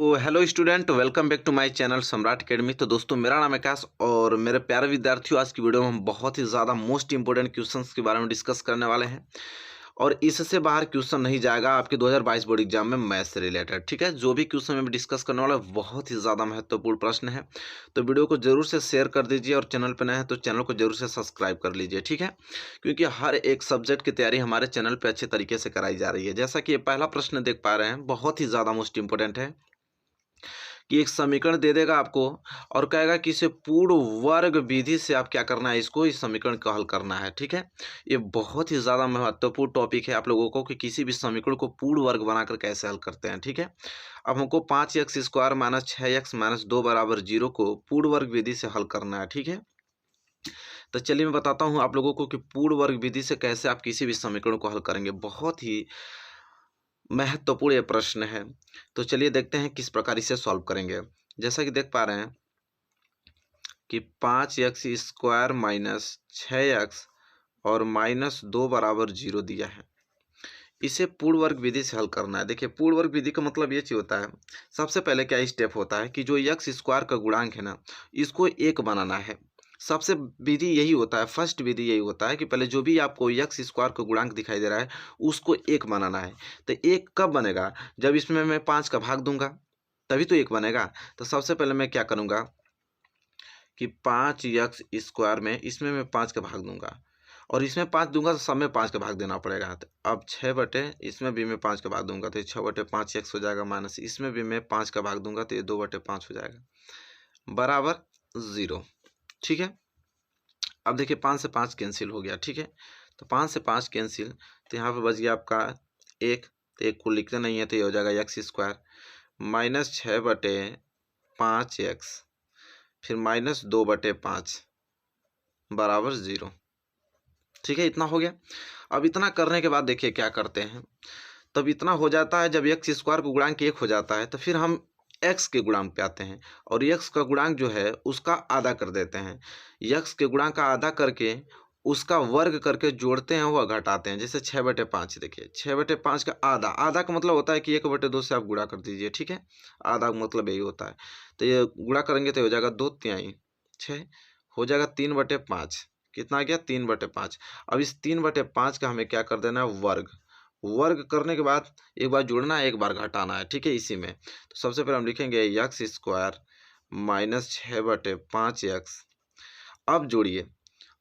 तो hello student, welcome back to my channel Samrat Academy. तो दोस्तों, मेरा नाम है आकाश और मेरे प्यारे विद्यार्थियों, आज की वीडियो में हम बहुत ही ज़्यादा मोस्ट इंपॉर्टेंट क्वेश्चंस के बारे में डिस्कस करने वाले हैं। और इससे बाहर क्वेश्चन नहीं जाएगा आपके 2022 बोर्ड एग्जाम में मैथ से रिलेटेड। ठीक है, जो भी क्वेश्चन में डिस्कस करने वाला है बहुत ही ज़्यादा महत्वपूर्ण प्रश्न है। तो वीडियो को जरूर से शेयर कर दीजिए और चैनल पर नए हैं तो चैनल को जरूर से सब्सक्राइब कर लीजिए। ठीक है, क्योंकि हर एक सब्जेक्ट की तैयारी हमारे चैनल पर अच्छे तरीके से कराई जा रही है। जैसा कि ये पहला प्रश्न देख पा रहे हैं, बहुत ही ज़्यादा मोस्ट इंपॉर्टेंट है कि एक समीकरण दे देगा आपको और कहेगा कि इसे पूर्ण वर्ग विधि से आप क्या करना है, इसको इस समीकरण को हल करना है। ठीक है, ये बहुत ही ज़्यादा महत्वपूर्ण टॉपिक है आप लोगों को कि किसी भी समीकरण को पूर्ण वर्ग बनाकर कैसे हल करते हैं। ठीक है, अब हमको 5x² माइनस 6x माइनस 2 बराबर 0 को पूर्ण वर्ग विधि से हल करना है। ठीक है, तो चलिए मैं बताता हूँ आप लोगों को कि पूर्ण वर्ग विधि से कैसे आप किसी भी समीकरण को हल करेंगे। बहुत ही महत्वपूर्ण ये प्रश्न है। तो चलिए देखते हैं किस प्रकार इसे सॉल्व करेंगे। जैसा कि देख पा रहे हैं कि 5x² माइनस 6x और माइनस 2 बराबर 0 दिया है। इसे पूर्ण वर्ग विधि से हल करना है। देखिए, पूर्ण वर्ग विधि का मतलब ये चीज होता है, सबसे पहले क्या स्टेप होता है कि जो x² का गुणांक है ना, इसको एक बनाना है। सबसे विधि यही होता है, फर्स्ट विधि यही होता है कि पहले जो भी आपको x² का गुणांक दिखाई दे रहा है उसको एक बनाना है। तो एक कब बनेगा? जब इसमें मैं 5 का भाग दूंगा तभी तो एक बनेगा। तो सबसे पहले मैं क्या करूंगा कि 5x² में इसमें मैं 5 का भाग दूंगा और इसमें 5 दूंगा तो सब में 5 का भाग देना पड़ेगा। तो अब 6 बटे इसमें भी मैं 5 का भाग दूंगा तो ये 6/5x हो जाएगा, माइनस इसमें भी मैं 5 का भाग दूंगा तो ये 2/5 हो जाएगा बराबर 0। ठीक है, अब देखिए 5 से 5 कैंसिल हो गया। ठीक है, तो 5 से 5 कैंसिल, तो यहाँ पे बच गया आपका 1। तो 1 को लिखते नहीं है तो ये हो जाएगा x² माइनस 6/5x फिर माइनस 2/5 बराबर 0। ठीक है, इतना हो गया। अब इतना करने के बाद देखिए क्या करते हैं, तब इतना हो जाता है जब x² का गुणांक 1 हो जाता है तो फिर हम x के गुणांक पे आते हैं और x का गुणांक जो है उसका आधा कर देते हैं। x के गुणांक का आधा करके उसका वर्ग करके जोड़ते हैं, वह घटाते हैं। जैसे 6/5, देखिए 6/5 का आधा, आधा का मतलब होता है कि 1/2 से आप गुणा कर दीजिए। ठीक है, आधा का मतलब यही होता है। तो ये गुणा करेंगे तो हो जाएगा 2/3 6 हो जाएगा 3/5। कितना आ गया? 3/5। अब इस 3/5 का हमें क्या कर देना है? वर्ग। वर्ग करने के बाद एक बार जोड़ना है, एक बार घटाना है। ठीक है, इसी में तो सबसे पहले हम लिखेंगे x² माइनस 6/5x। अब जोड़िए,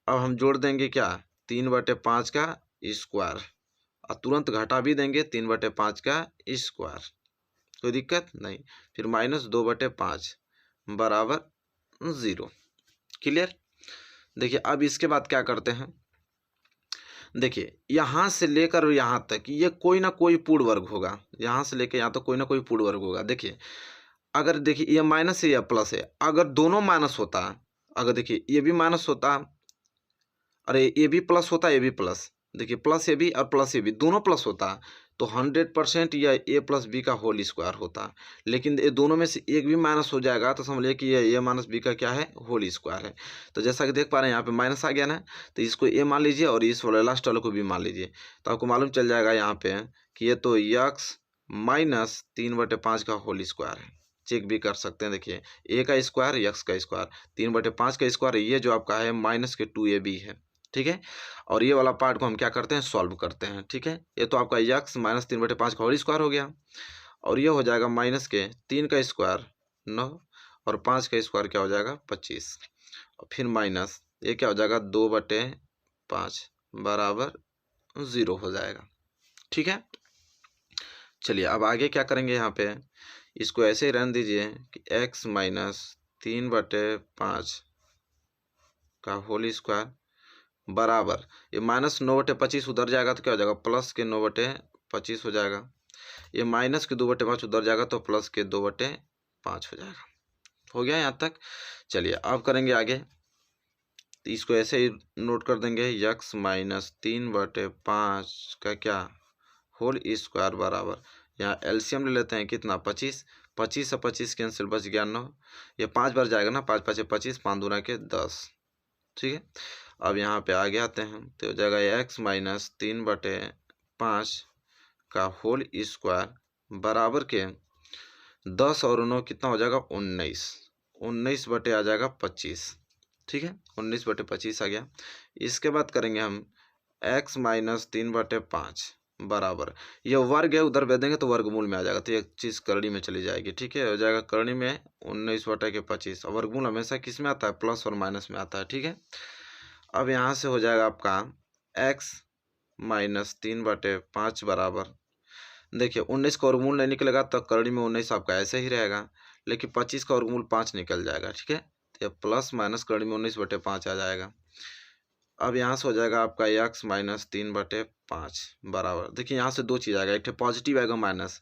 अब हम जोड़ देंगे क्या? 3/5 का स्क्वायर और तुरंत घटा भी देंगे 3/5 का स्क्वायर, कोई दिक्कत नहीं। फिर माइनस 2/5 बराबर 0। क्लियर? देखिए, अब इसके बाद क्या करते हैं, देखिए यहाँ से लेकर यहाँ तक ये कोई ना कोई पूर्ण वर्ग होगा। यहाँ से लेकर यहाँ तक कोई ना कोई पूर्ण वर्ग होगा। देखिए, अगर देखिए ये माइनस है या प्लस है, अगर दोनों माइनस होता, अगर देखिए ये भी माइनस होता, अरे ये भी प्लस होता, ये भी प्लस, देखिए प्लस ए बी और प्लस ए बी दोनों प्लस होता तो 100% या a प्लस बी का होल स्क्वायर होता। लेकिन ये दोनों में से एक भी माइनस हो जाएगा तो समझिए कि ये a माइनस बी का क्या है? होल स्क्वायर है। तो जैसा कि देख पा रहे हैं यहाँ पे माइनस आ गया ना, तो इसको a मान लीजिए और इस वाले लास्ट वाले को भी मान लीजिए, तो आपको मालूम चल जाएगा यहाँ पे कि ये तो x माइनस 3/5 का होल स्क्वायर है। चेक भी कर सकते हैं। देखिए a का स्क्वायर, x का स्क्वायर, 3/5 का स्क्वायर, ये जो आपका है माइनस के 2ab है। ठीक है, और ये वाला पार्ट को हम क्या करते हैं? सॉल्व करते हैं। ठीक है, ये तो आपका x माइनस 3/5 का होल स्क्वायर हो गया और ये हो जाएगा माइनस के 3 का स्क्वायर 9 और 5 का स्क्वायर क्या हो जाएगा? 25 और फिर माइनस ये क्या हो जाएगा? 2/5 बराबर 0 हो जाएगा। ठीक है, चलिए अब आगे क्या करेंगे, यहाँ पे इसको ऐसे ही रहने दीजिए कि x माइनस 3/5 का होल स्क्वायर बराबर ये माइनस 9/25 उधर जाएगा तो क्या हो जाएगा? प्लस के 9/25 हो जाएगा। ये माइनस के 2/5 उधर जाएगा तो प्लस के 2/5 हो जाएगा। हो गया यहाँ तक? चलिए अब करेंगे आगे, तो इसको ऐसे ही नोट कर देंगे x माइनस 3/5 का क्या? होल स्क्वायर बराबर, यहाँ एलसीएम ले लेते हैं, कितना? 25। 25 से 25 कैंसिल, बच गया 9। ये 5 बार जाएगा ना, 5 5 25, 5 दूना के 10। ठीक है, अब यहाँ पे आगे आते हैं तो हो जाएगा x माइनस 3/5 का होल स्क्वायर बराबर के 10 और 9 कितना हो जाएगा 19, 19 बटे आ जाएगा 25। ठीक है, 19 बटे 25 आ गया। इसके बाद करेंगे हम x माइनस 3 बटे 5 बराबर, ये वर्ग है उधर भेज देंगे तो वर्गमूल में आ जाएगा, तो ये चीज़ करनी में चली जाएगी। ठीक है, हो जाएगा करनी में 19 बटे के 25। और वर्गमूल हमेशा किस में आता है, प्लस और माइनस में आता है। ठीक है, अब यहाँ से हो जाएगा आपका x माइनस 3 बटे 5 बराबर, देखिए 19 का वर्गमूल नहीं निकलेगा तो करनी में 19 आपका ऐसे ही रहेगा, लेकिन 25 का वर्गमूल 5 निकल जाएगा। ठीक है, तो ये प्लस माइनस करनी में 19 बटे 5 आ जाएगा। अब यहाँ से हो जाएगा आपका x माइनस 3 बटे 5 बराबर, देखिए यहाँ से दो चीज़ आएगा, एक ठे पॉजिटिव आएगा माइनस,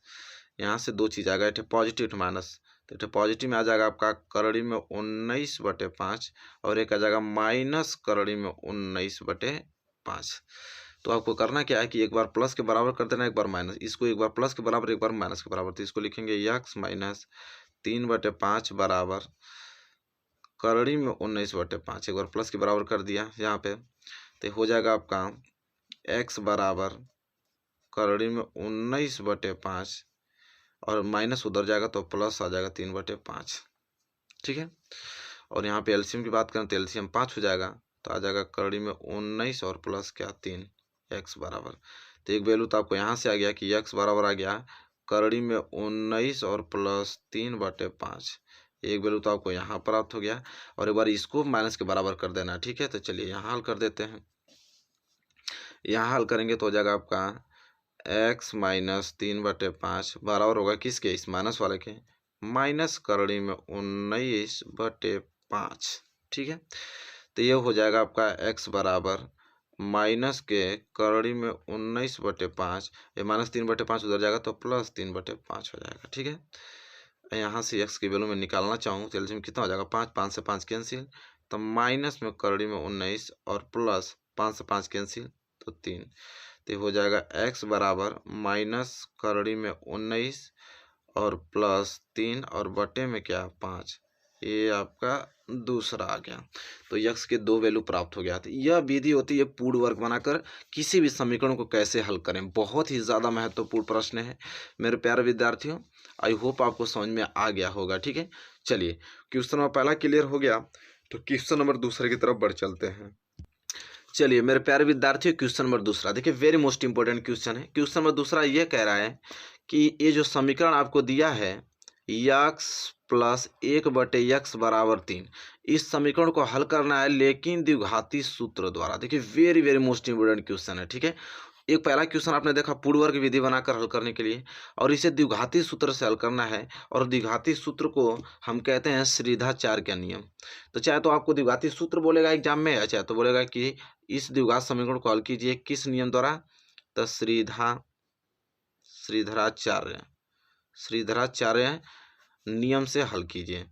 यहाँ से दो चीज़ आएगा, एक ठे पॉजिटिव एक माइनस, तो एक पॉजिटिव में आ जाएगा आपका करड़ी में 19 बटे 5 और एक आ जाएगा माइनस करड़ी में 19 बटे 5। तो आपको करना क्या है कि एक बार प्लस के बराबर कर देना, एक बार माइनस, इसको एक बार प्लस के बराबर एक बार माइनस के बराबर, तो इसको लिखेंगे x माइनस 3 बटे 5 बराबर करड़ी में 19 बटे 5, एक बार प्लस के बराबर कर दिया यहाँ पे, तो हो जाएगा आपका x बराबर करड़ी में 19 बटे 5 और माइनस उधर जाएगा तो प्लस आ जाएगा 3 बटे 5। ठीक है, और यहाँ पे एलसीएम की बात करें तो एलसीएम 5 हो जाएगा, तो आ जाएगा करड़ी में 19 और प्लस क्या 3, x बराबर, तो एक वैल्यू तो आपको यहाँ से आ गया कि x बराबर आ गया करड़ी में 19 और प्लस 3 बटे 5, एक वैल्यू तो आपको यहाँ प्राप्त हो गया। और एक बार इसको माइनस के बराबर कर देना। ठीक है, तो चलिए यहाँ हल कर देते हैं। यहाँ हल करेंगे तो हो जाएगा आपका x माइनस 3 बटे 5 बराबर होगा किसके, इस माइनस वाले के, माइनस करड़ी में 19 बटे 5। ठीक है, तो ये हो जाएगा आपका x बराबर माइनस के करड़ी में 19 बटे 5, ये माइनस 3 बटे 5 उधर जाएगा तो प्लस 3 बटे 5 हो जाएगा। ठीक है, यहाँ से x की वैल्यू में निकालना चाहूँ तो एलसीएम कितना हो जाएगा, 5, 5 से 5 कैंसिल, तो माइनस में करड़ी में 19 और प्लस 5 से 5 कैंसिल तो 3, तो हो जाएगा x बराबर माइनस करड़ी में 19 और प्लस 3 और बटे में क्या 5, ये आपका दूसरा आ गया। तो x के दो वैल्यू प्राप्त हो गया। तो यह विधि होती है पूर्ण वर्ग बनाकर किसी भी समीकरण को कैसे हल करें। बहुत ही ज़्यादा महत्वपूर्ण प्रश्न है मेरे प्यारे विद्यार्थियों, आई होप आपको समझ में आ गया होगा। ठीक है, चलिए क्वेश्चन नंबर पहला क्लियर हो गया, तो क्वेश्चन नंबर दूसरे की तरफ बढ़ चलते हैं। चलिए मेरे प्यारे विद्यार्थियों, क्वेश्चन नंबर दूसरा देखिए, वेरी मोस्ट इंपॉर्टेंट क्वेश्चन है। क्वेश्चन नंबर दूसरा ये कह रहा है कि ये जो समीकरण आपको दिया है x प्लस 1 बटे x बराबर 3, इस समीकरण को हल करना है लेकिन द्विघाती सूत्र द्वारा। देखिए very very most important question है। ठीक है, एक पहला क्वेश्चन आपने देखा पूर्ण वर्ग विधि बनाकर हल करने के लिए, और इसे द्विघाती सूत्र से हल करना है, और द्विघाती सूत्र को हम कहते हैं श्रीधाचार्य का नियम। तो चाहे तो आपको द्विघाती सूत्र बोलेगा एग्जाम में, या चाहे तो बोलेगा कि इस द्विघात समीकरण को हल कीजिए किस नियम द्वारा, तो श्रीधराचार्य नियम से हल कीजिए,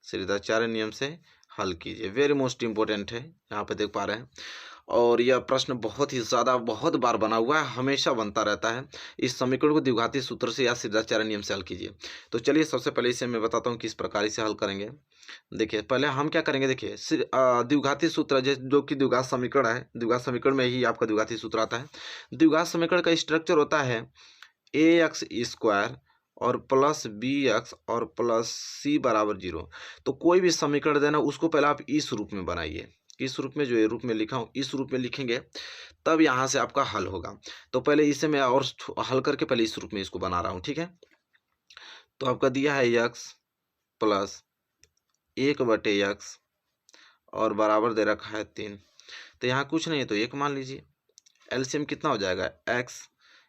श्रीधराचार्य नियम से हल कीजिए। वेरी मोस्ट इंपॉर्टेंट है, यहाँ पे देख पा रहे हैं। और यह प्रश्न बहुत ही ज़्यादा बहुत बार बना हुआ है, हमेशा बनता रहता है। इस समीकरण को द्विघाती सूत्र से या श्रीधराचार्य नियम से हल कीजिए। तो चलिए सबसे पहले इसे मैं बताता हूँ किस प्रकार इसे हल करेंगे। देखिए पहले हम क्या करेंगे, देखिए द्विघाती सूत्र जो कि द्विघात समीकरण है, द्विघात समीकरण में ही आपका द्विघाती सूत्र आता है। द्विघात समीकरण का स्ट्रक्चर होता है ax स्क्वायर और प्लस bx और प्लस c बराबर 0। तो कोई भी समीकरण देना उसको पहले आप इस रूप में बनाइए, इस रूप में, जो ये रूप में लिखा हूँ इस रूप में लिखेंगे, तब यहाँ से आपका हल होगा। तो पहले इसे मैं और हल करके पहले इस रूप में इसको बना रहा हूँ। ठीक है, तो आपका दिया है x प्लस 1 बटे x और बराबर दे रखा है 3, तो यहाँ कुछ नहीं है तो 1 मान लीजिए। एलसीएम कितना हो जाएगा, x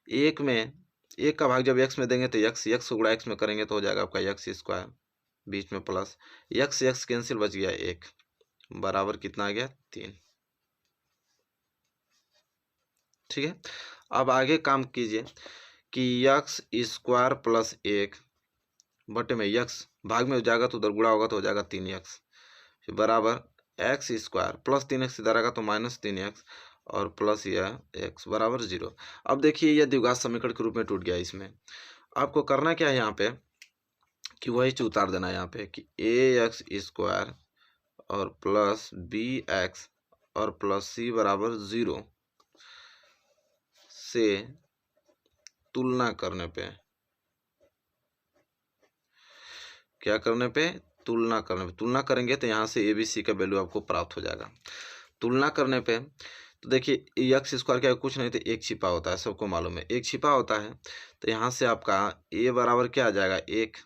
1 में 1 का भाग जब x में देंगे तो x को गुणा x में करेंगे तो हो जाएगा आपका x स्क्वायर, बीच में प्लस x कैंसिल, बच गया 1 बराबर कितना आ गया 3। ठीक है, अब आगे काम कीजिए कि x स्क्वायर प्लस 1 बटे में x भाग में हो जाएगा तो उधर गुणा होगा तो हो जाएगा 3x बराबर x स्क्वायर प्लस 3x इधर आएगा तो माइनस 3x और प्लस यह x बराबर 0। अब देखिए यह द्विघात समीकरण के रूप में टूट गया। इसमें आपको करना क्या है यहाँ पे कि वही चीज उतार देना है यहाँ पे कि ax स्क्वायर और प्लस bx और प्लस c बराबर 0 से तुलना करने पे क्या करने पे, तुलना करने पे। तुलना करेंगे तो यहाँ से ए बी सी का वैल्यू आपको प्राप्त हो जाएगा। तुलना करने पे तो देखिए एक्स स्क्वायर क्या कुछ नहीं तो एक छिपा होता है, सबको मालूम है एक छिपा होता है। तो यहाँ से आपका ए बराबर क्या आ जाएगा 1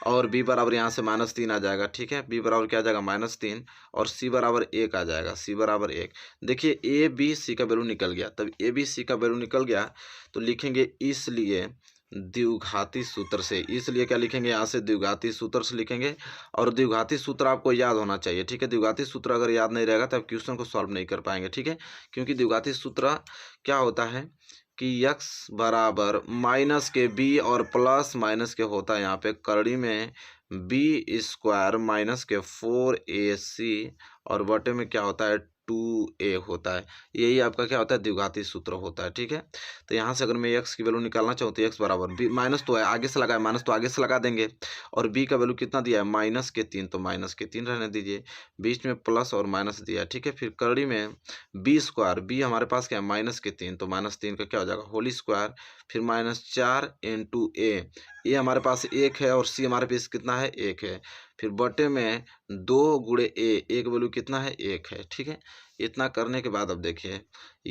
और बी बराबर यहाँ से -3 आ जाएगा। ठीक है, बी बराबर क्या आ जाएगा -3 और सी बराबर 1 आ जाएगा। सी बराबर 1 देखिए ए बी सी का वैल्यू निकल गया। तब ए बी सी का वैल्यू निकल गया तो लिखेंगे इसलिए द्विघाती सूत्र से। इसलिए क्या लिखेंगे यहाँ से द्विघाती सूत्र से लिखेंगे और द्विघाती सूत्र आपको याद होना चाहिए। ठीक है, द्विघाती सूत्र अगर याद नहीं रहेगा तो आप क्वेश्चन को सॉल्व नहीं कर पाएंगे। ठीक है, क्योंकि द्विघाती सूत्र क्या होता है कि x बराबर माइनस के b और प्लस माइनस के होता है यहाँ पे करड़ी में b स्क्वायर माइनस के 4ac और बटे में क्या होता है 2a होता है। यही आपका क्या होता है द्विघाती सूत्र होता है। ठीक है, तो यहाँ से अगर मैं x की वैल्यू निकालना चाहूँ तो x बराबर b माइनस तो है आगे से लगा है, माइनस तो आगे से लगा देंगे और b का वैल्यू कितना दिया है -3 तो -3 रहने दीजिए, बीच में प्लस और माइनस दिया है। ठीक है, फिर करड़ी में b स्क्वायर, b हमारे पास क्या है -3 तो -3 का क्या हो जाएगा होल स्क्वायर, फिर -4 इंटू ए हमारे पास 1 है और c हमारे पास कितना है 1 है, फिर बटे में 2 गुणे ए का वैल्यू कितना है 1 है। ठीक है, इतना करने के बाद अब देखिए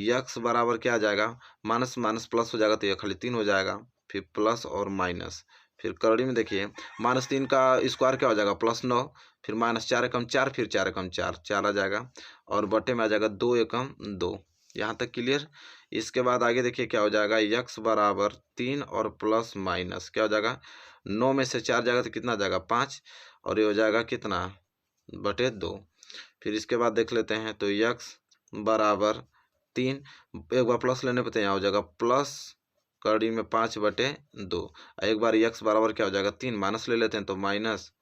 x बराबर क्या आ जाएगा माइनस माइनस प्लस हो जाएगा तो ये खाली 3 हो जाएगा, फिर प्लस और माइनस, फिर करड़ी में देखिए -3 का स्क्वायर क्या हो जाएगा +9, फिर -4 एकम 4, फिर 4 एकम 4 4 आ जाएगा और बटे में आ जाएगा 2 एकम 2। यहाँ तक क्लियर। इसके बाद आगे देखिए क्या हो जाएगा x बराबर 3 और प्लस माइनस क्या हो जाएगा 9 में से 4 जाएगा तो कितना आ जाएगा 5 और ये हो जाएगा कितना बटे 2। फिर इसके बाद देख लेते हैं तो x बराबर 3 एक बार प्लस लेने पे तो यहाँ हो जाएगा प्लस करड़ी में 5/2। एक बार x बराबर क्या हो जाएगा 3 माइनस ले लेते हैं तो माइनस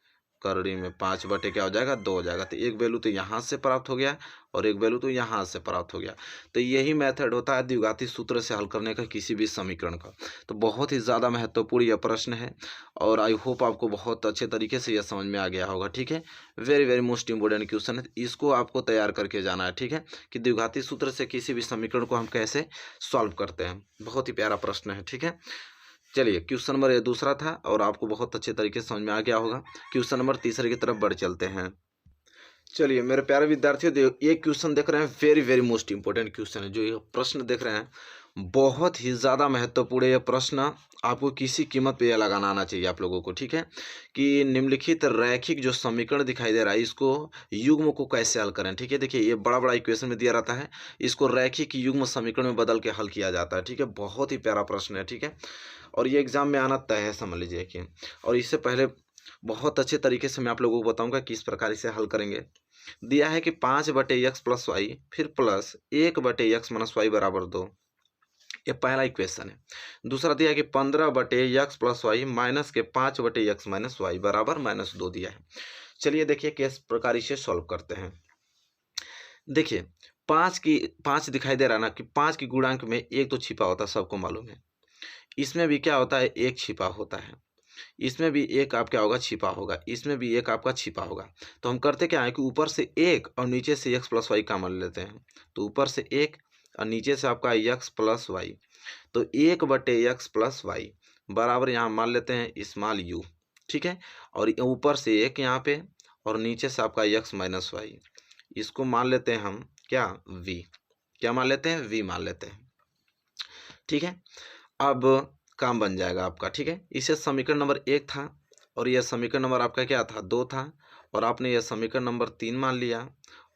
करड़ी में 5 क्या हो जाएगा 2 हो जाएगा। तो एक वैल्यू तो यहाँ से प्राप्त हो गया और एक वैल्यू तो यहाँ से प्राप्त हो गया। तो यही मेथड होता है द्विघाती सूत्र से हल करने का किसी भी समीकरण का। तो बहुत ही ज़्यादा महत्वपूर्ण यह प्रश्न है और आई होप आपको बहुत अच्छे तरीके से यह समझ में आ गया होगा। ठीक है, very very most important question है, इसको आपको तैयार करके जाना है। ठीक है, कि द्विघाती सूत्र से किसी भी समीकरण को हम कैसे सॉल्व करते हैं। बहुत ही प्यारा प्रश्न है। ठीक है, चलिए क्वेश्चन नंबर ये दूसरा था और आपको बहुत अच्छे तरीके से समझ में आ गया होगा। क्वेश्चन नंबर तीसरे की तरफ बढ़ चलते हैं। चलिए मेरे प्यारे विद्यार्थियों, ये क्वेश्चन देख रहे हैं very very most important question है। जो ये प्रश्न देख रहे हैं बहुत ही ज़्यादा महत्वपूर्ण है। यह प्रश्न आपको किसी कीमत पे यह लगाना आना चाहिए आप लोगों को। ठीक है, कि निम्नलिखित रैखिक जो समीकरण दिखाई दे रहा है इसको युग्म को कैसे हल करें। ठीक है, देखिए ये बड़ा बड़ा इक्वेशन में दिया रहता है, इसको रैखिक युग्म समीकरण में बदल के हल किया जाता है। ठीक है, बहुत ही प्यारा प्रश्न है। ठीक है, और ये एग्जाम में आना तय है समझ लीजिए कि। और इससे पहले बहुत अच्छे तरीके से मैं आप लोगों को बताऊंगा किस प्रकार इसे हल करेंगे। दिया है कि 5/x + y फिर प्लस 1/x - y बराबर 2, ये पहला इक्वेशन है। दूसरा दिया है कि 15/x + y माइनस के 5/x - y बराबर -2 दिया है। चलिए देखिए किस प्रकार इसे सॉल्व करते हैं। देखिए 5 दिखाई दे रहा है ना कि 5 की गुणांक में एक तो छिपा होता है, सबको मालूम है। इसमें भी क्या होता है एक छिपा होता है, इसमें भी एक आप क्या होगा छिपा होगा, इसमें भी एक आपका छिपा होगा। तो हम करते क्या है कि ऊपर से एक और नीचे से x + y कॉमन लेते हैं। तो ऊपर से एक और नीचे से आपका x + y, तो 1/x + y बराबर यहाँ मान लेते हैं स्मॉल u। ठीक है, और ऊपर से एक यहाँ पे और नीचे से आपका x - y, इसको मान लेते हैं हम क्या v, क्या मान लेते हैं v मान लेते हैं। ठीक है, अब काम बन जाएगा आपका। ठीक है, इसे समीकरण नंबर 1 था और यह समीकरण नंबर आपका क्या था 2 था और आपने यह समीकरण नंबर 3 मान लिया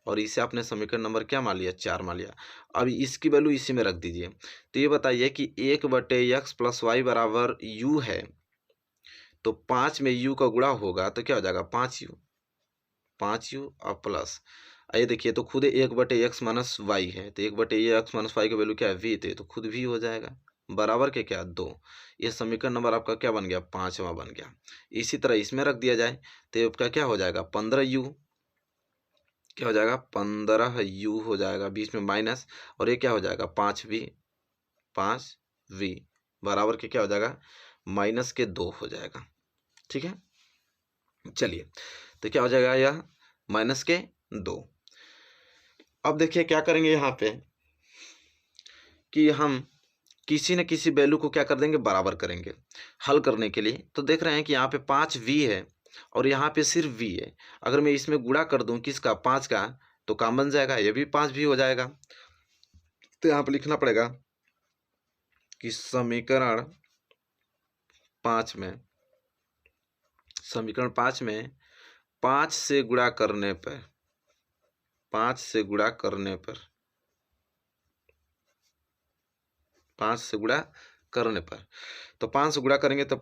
और इसे आपने समीकरण नंबर क्या मान लिया 4 मान लिया। अब इसकी वैल्यू इसी में रख दीजिए। तो ये बताइए कि 1/x + y बराबर u है, तो 5 में u का गुणा होगा तो क्या हो जाएगा 5u और प्लस ये देखिए तो खुद 1/x - y है, तो 1/x - y का वैल्यू क्या है v, तो खुद v हो जाएगा बराबर के क्या 2। ये समीकरण नंबर आपका क्या बन गया 5वां बन गया। इसी तरह इसमें रख दिया जाए तो आपका क्या हो जाएगा 15u, क्या हो जाएगा 15u हो जाएगा, बीच में माइनस और ये क्या हो जाएगा 5v बराबर के क्या हो जाएगा -2 हो जाएगा। ठीक है, चलिए तो क्या हो जाएगा यह -2। अब देखिए क्या करेंगे यहाँ पे कि हम किसी न किसी वैल्यू को क्या कर देंगे, बराबर करेंगे हल करने के लिए। तो देख रहे हैं कि यहाँ पे 5v है और यहाँ पे सिर्फ v है। अगर मैं इसमें गुणा कर दूं किसका, 5 का, तो काम बन जाएगा, ये भी 5v हो जाएगा। तो यहाँ पे लिखना पड़ेगा कि समीकरण 5 में 5 से गुणा करने पर 5 से गुणा करने पर 5 से गुणा करने पर तो 5 से गुणा करेंगे तो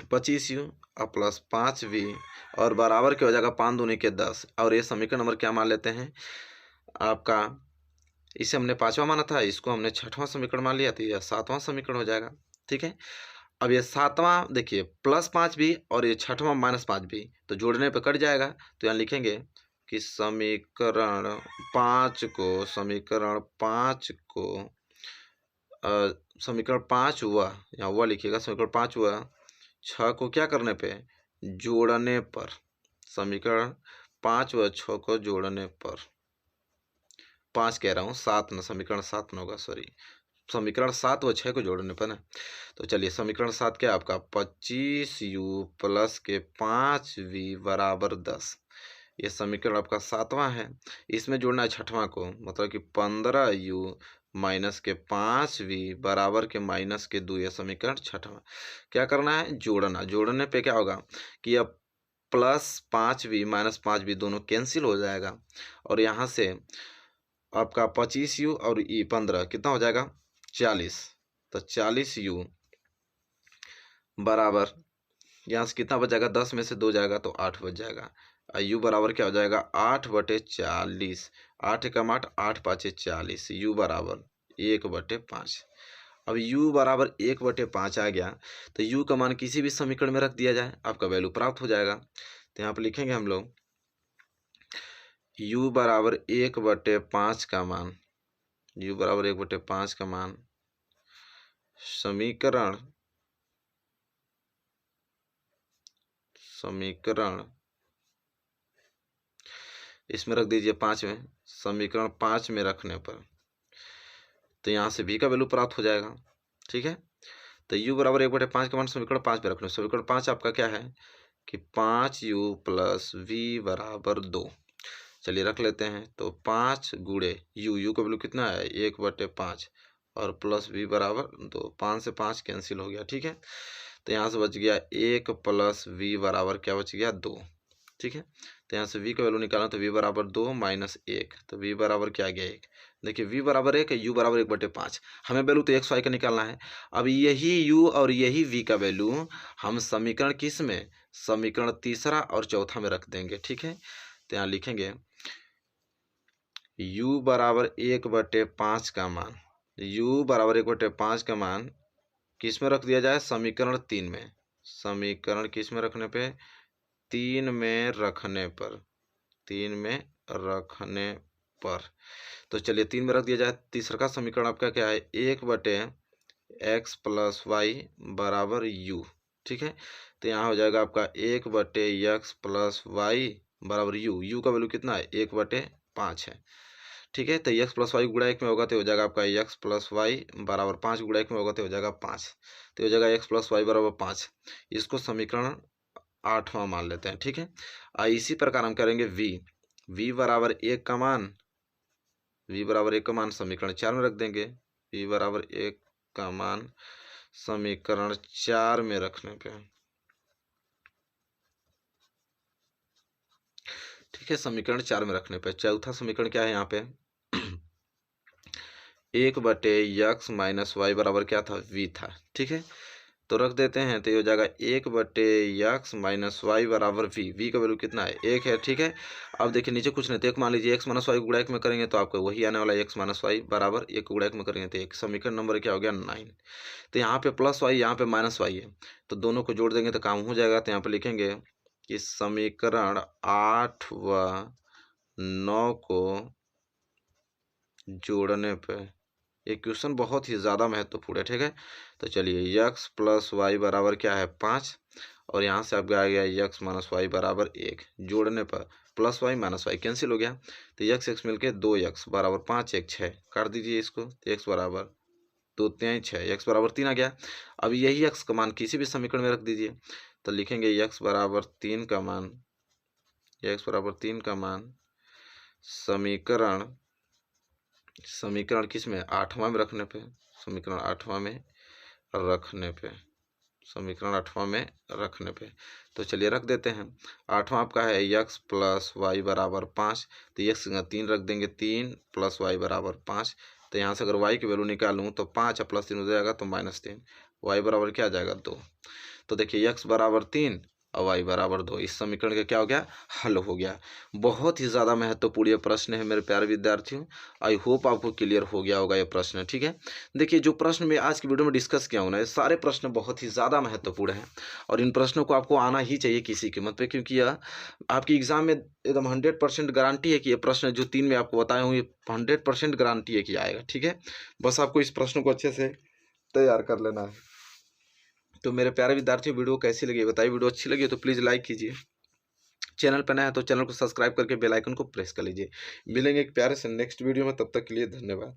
25u प्लस 5v और बराबर क्या हो जाएगा, 5 दूनी के 10। और ये समीकरण नंबर क्या मान लेते हैं आपका, इसे हमने 5वां माना था, इसको हमने 6वां समीकरण मान लिया, तो यह 7वां समीकरण हो जाएगा। ठीक है, अब ये 7वां देखिए प्लस 5v और ये 6वां माइनस 5v, तो जोड़ने पे कट जाएगा। तो यहाँ लिखेंगे कि समीकरण 5 हुआ, यहाँ हुआ लिखिएगा, समीकरण 5 हुआ 6 को क्या करने पे, जोड़ने पर। समीकरण 5 व 6 को जोड़ने पर, 5 कह रहा हूँ, 7 ना, समीकरण 7 ना होगा, सॉरी, समीकरण 7 व 6 को जोड़ने पर ना। तो चलिए समीकरण 7 क्या आपका, 25u प्लस के 5v बराबर 10। ये समीकरण आपका 7वां है। इसमें जोड़ना है 6वां को, मतलब कि 15u माइनस के 5v बराबर के माइनस के 2, ये समीकरण 6वां। क्या करना है, जोड़ना। जोड़ने पे क्या होगा कि अब प्लस 5v माइनस 5v दोनों कैंसिल हो जाएगा और यहाँ से आपका 25u और 15 कितना हो जाएगा, 40। तो 40u बराबर यहाँ से कितना बच जाएगा, 10 में से 2 जाएगा तो 8 बच जाएगा। u बराबर क्या हो जाएगा, 8/40। 8 एकम 8, 8 पाँचे 40, u बराबर 1/5। अब u बराबर 1/5 आ गया तो u का मान किसी भी समीकरण में रख दिया जाए, आपका वैल्यू प्राप्त हो जाएगा। तो यहाँ पर लिखेंगे हम लोग u बराबर 1/5 का मान, u बराबर 1/5 का मान समीकरण इसमें रख दीजिए 5 में, समीकरण 5 में रखने पर तो यहाँ से v का वैल्यू प्राप्त हो जाएगा। ठीक है, तो u बराबर 1/5 का मान समीकरण 5 में रखना। समीकरण 5 आपका क्या है कि 5u प्लस v बराबर 2। चलिए रख लेते हैं, तो 5 गुणे u का वैल्यू कितना है, 1/5 और प्लस v बराबर 2, 5 से 5 कैंसिल हो गया। ठीक है, तो यहाँ से बच गया 1 प्लस v बराबर क्या बच गया, 2। ठीक है, तो यहाँ से v का वैल्यू निकालना, तो v बराबर 2 माइनस 1, तो v बराबर क्या आ गया, 1। देखिए v बराबर 1 है, u बराबर 1/5, हमें वैल्यू तो x y का निकालना है। अब यही u और यही v का वैल्यू हम समीकरण किस में, समीकरण तीसरा और चौथा में रख देंगे। ठीक है, तो यहाँ लिखेंगे u बराबर 1/5 का मान, u बराबर 1/5 का मान किस में रख दिया जाए, समीकरण 3 में। समीकरण किस में रखने पे, 3 में रखने पर, 3 में रखने पर। तो चलिए 3 में रख दिया जाए। तीसरा का समीकरण आपका क्या है, 1/x प्लस वाई बराबर u। ठीक है, तो यहाँ हो जाएगा आपका 1/x प्लस वाई बराबर u का वैल्यू कितना है, 1/5 है। ठीक है, तो x प्लस वाई गुणा 1 में होगा तो हो जाएगा आपका x प्लस वाई बराबर 5 गुणा 1 में होगा तो हो जाएगा 5, तो हो जाएगा x प्लस वाई बराबर 5। इसको समीकरण 8वां मान लेते हैं। ठीक है, इसी प्रकार हम करेंगे v बराबर 1 का मान, v बराबर 1 का मान समीकरण 4 में रख देंगे। v बराबर 1 का मान समीकरण 4 में रखने पे, ठीक है, समीकरण 4 में रखने पे चौथा समीकरण क्या है यहाँ पे 1/x माइनस वाई बराबर क्या था, v था। ठीक है, तो रख देते हैं, तो ये हो जाएगा 1/x माइनस वाई बराबर v का वैल्यू कितना है, 1 है। ठीक है, अब देखिए नीचे कुछ नहीं, तो एक मान लीजिए x माइनस वाई गुणा 1 में करेंगे तो आपको वही आने वाला है, x माइनस वाई बराबर 1 गुणा 1 में करेंगे तो एक समीकरण नंबर क्या हो गया, 9। तो यहाँ पे प्लस वाई, यहाँ पे माइनस वाई है, तो दोनों को जोड़ देंगे तो काम हो जाएगा। तो यहाँ पे लिखेंगे कि समीकरण 8 व 9 को जोड़ने पे, ये क्वेश्चन बहुत ही ज़्यादा महत्वपूर्ण है। ठीक है, तो चलिए x प्लस वाई बराबर क्या है, 5, और यहाँ से आपका आ गया x माइनस वाई बराबर 1। जोड़ने पर plus Y minus Y cancel हो गया, तो x मिलके 2x बराबर 5, 1 6, काट दीजिए इसको, तो x बराबर 2 तिहाई 6, x बराबर 3 आ गया। अब यही x का मान किसी भी समीकरण में रख दीजिए, तो लिखेंगे x बराबर 3 का मान, x बराबर 3 का मान समीकरण किस में, 8वां में रखने पे, समीकरण 8वां में रखने पे, समीकरण 8वां में रखने पे। तो चलिए रख देते हैं। 8वां आपका है x प्लस वाई बराबर 5, तो x 3 रख देंगे, 3 प्लस वाई बराबर 5। तो यहाँ से अगर y की वैल्यू निकालूँ तो 5 प्लस 3 हो जाएगा तो -3, y बराबर क्या आ जाएगा 2। तो देखिए x बराबर 3 और y बराबर 2, इस समीकरण का क्या हो गया, हल हो गया। बहुत ही ज़्यादा महत्वपूर्ण ये प्रश्न है मेरे प्यारे विद्यार्थियों। आई होप आपको क्लियर हो गया होगा ये प्रश्न, ठीक है। देखिए जो प्रश्न मैं आज की वीडियो में डिस्कस किया हूँ ना, ये सारे प्रश्न बहुत ही ज़्यादा महत्वपूर्ण हैं और इन प्रश्नों को आपको आना ही चाहिए किसी कीमत पे, क्योंकि यह आपकी एग्जाम में एकदम 100% गारंटी है कि ये प्रश्न जो 3 में आपको बताया हूँ, ये 100% गारंटी है कि आएगा, ठीक है। बस आपको इस प्रश्न को अच्छे से तैयार कर लेना है। तो मेरे प्यारे विद्यार्थियों, वीडियो कैसी लगी बताइए। वीडियो अच्छी लगी तो प्लीज़ लाइक कीजिए, चैनल पर नया है तो चैनल को सब्सक्राइब करके बेल आइकन को प्रेस कर लीजिए। मिलेंगे एक प्यारे से नेक्स्ट वीडियो में, तब तक के लिए धन्यवाद।